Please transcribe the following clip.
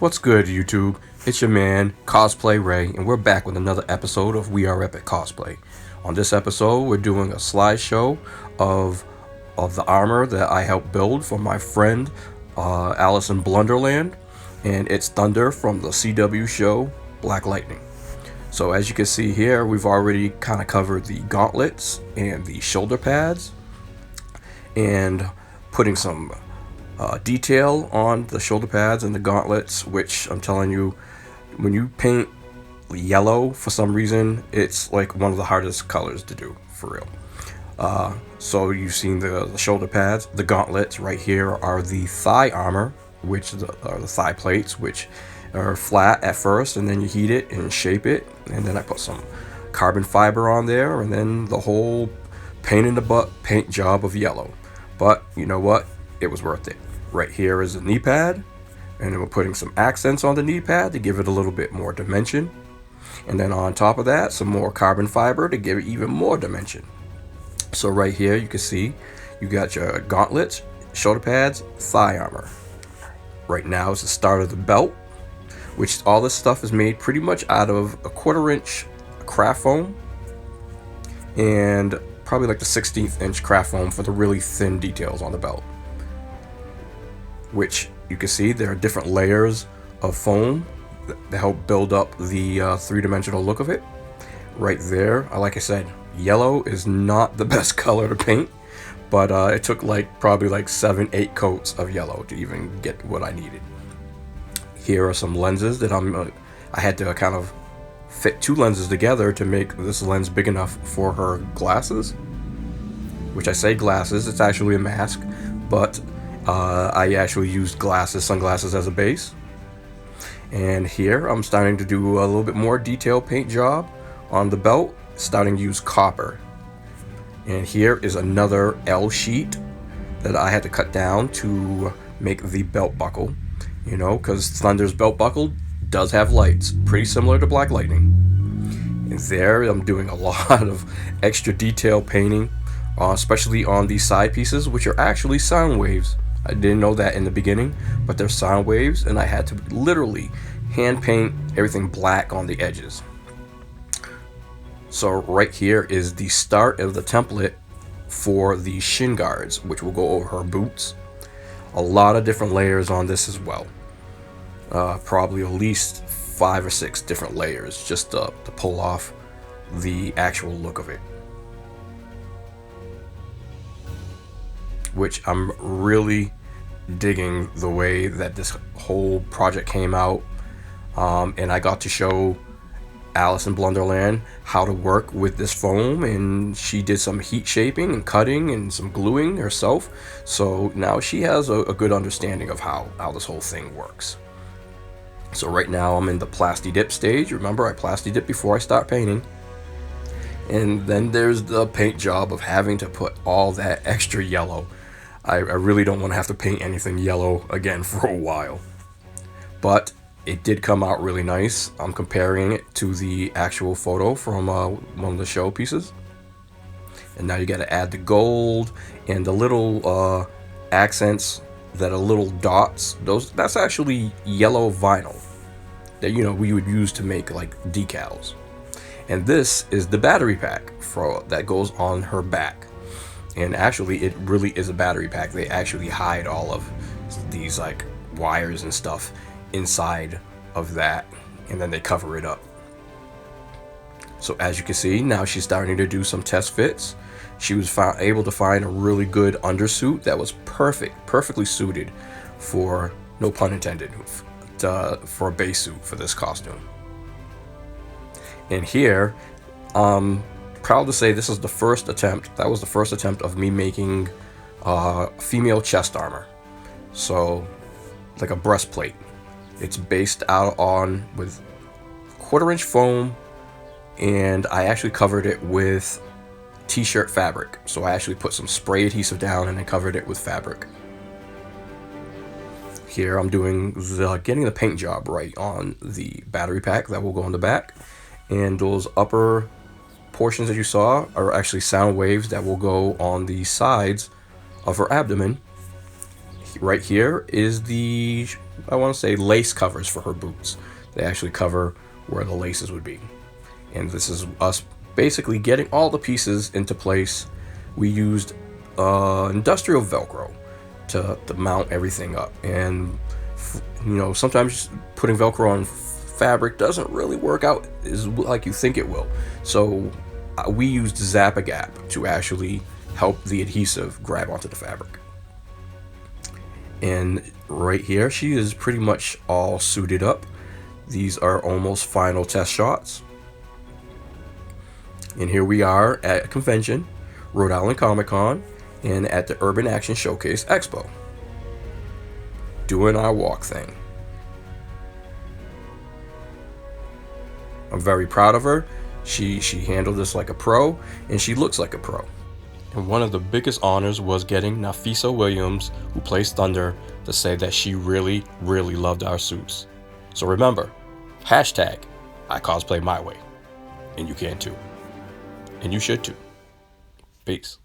What's good, YouTube? It's your man, Cosplay Ray, and we're back with another episode of We Are Epic Cosplay. On this episode, we're doing a slideshow of the armor that I helped build for my friend Alice in Blunderland, and it's Thunder from the CW show Black Lightning. So as you can see here, we've already kind of covered the gauntlets and the shoulder pads, and putting some detail on the shoulder pads and the gauntlets, which I'm telling you, when you paint yellow, for some reason, it's like one of the hardest colors to do, for real. So you've seen the shoulder pads. The gauntlets right here are the thigh armor, which are the thigh plates, which are flat at first, and then you heat it and shape it, and then I put some carbon fiber on there, and then the whole pain in the butt paint job of yellow. But you know what? It was worth it. Right here is the knee pad, and then we're putting some accents on the knee pad to give it a little bit more dimension, and then on top of that, some more carbon fiber to give it even more dimension. So right here you can see you got your gauntlets, shoulder pads, thigh armor. Right now is the start of the belt, which all this stuff is made pretty much out of a 1/4 inch craft foam and probably like the 1/16 inch craft foam for the really thin details on the belt. Which you can see there are different layers of foam that help build up the three-dimensional look of it. Right there, like I said, yellow is not the best color to paint, but it took probably 7-8 coats of yellow to even get what I needed. Here are some lenses that I had to kind of fit 2 lenses together to make this lens big enough for her glasses. Which I say glasses, it's actually a mask, but I actually used sunglasses as a base. And here I'm starting to do a little bit more detailed paint job on the belt, starting to use copper. And here is another L sheet that I had to cut down to make the belt buckle. You know, because Thunder's belt buckle does have lights, pretty similar to Black Lightning. And there I'm doing a lot of extra detail painting, especially on these side pieces, which are actually sound waves. I didn't know that in the beginning, but they're sound waves, and I had to literally hand paint everything black on the edges. So right here is the start of the template for the shin guards, which will go over her boots. A lot of different layers on this as well. Probably at least 5 or 6 different layers just to pull off the actual look of it. Which I'm really digging the way that this whole project came out, and I got to show Alice in Blunderland how to work with this foam, and she did some heat shaping and cutting and some gluing herself, so now she has a good understanding of how this whole thing works. So right now I'm in the Plasti Dip stage. Remember, I Plasti Dip before I start painting. And then there's the paint job of having to put all that extra yellow. I really don't want to have to paint anything yellow again for a while. But it did come out really nice. I'm comparing it to the actual photo from one of the show pieces. And now you got to add the gold and the little accents that are little dots. That's actually yellow vinyl that we would use to make like decals. And this is the battery pack that goes on her back. And actually, it really is a battery pack. They actually hide all of these wires and stuff inside of that, and then they cover it up. So as you can see, now she's starting to do some test fits. She was able to find a really good undersuit that was perfectly suited for, no pun intended, for a base suit for this costume. And here, proud to say this is the first attempt. That was the first attempt of me making female chest armor. So, like a breastplate. It's based out with 1/4 inch foam, and I actually covered it with t-shirt fabric. So I actually put some spray adhesive down and then covered it with fabric. Here I'm doing getting the paint job right on the battery pack that will go on the back, and those upper portions that you saw are actually sound waves that will go on the sides of her abdomen. Right here is the I want to say lace covers for her boots. They actually cover where the laces would be. And this is us basically getting all the pieces into place. We used industrial Velcro to mount everything up. And, you know, sometimes putting Velcro on fabric doesn't really work out as like you think it will. So we used Zap-A-Gap to actually help the adhesive grab onto the fabric. And right here, she is pretty much all suited up. These are almost final test shots. And here we are at a convention, Rhode Island Comic Con, and at the Urban Action Showcase Expo, doing our walk thing. I'm very proud of her. She handled this like a pro, and she looks like a pro. And one of the biggest honors was getting Nafisa Williams, who plays Thunder, to say that she really, really loved our suits. So remember, hashtag I cosplay my way. And you can too. And you should too. Peace.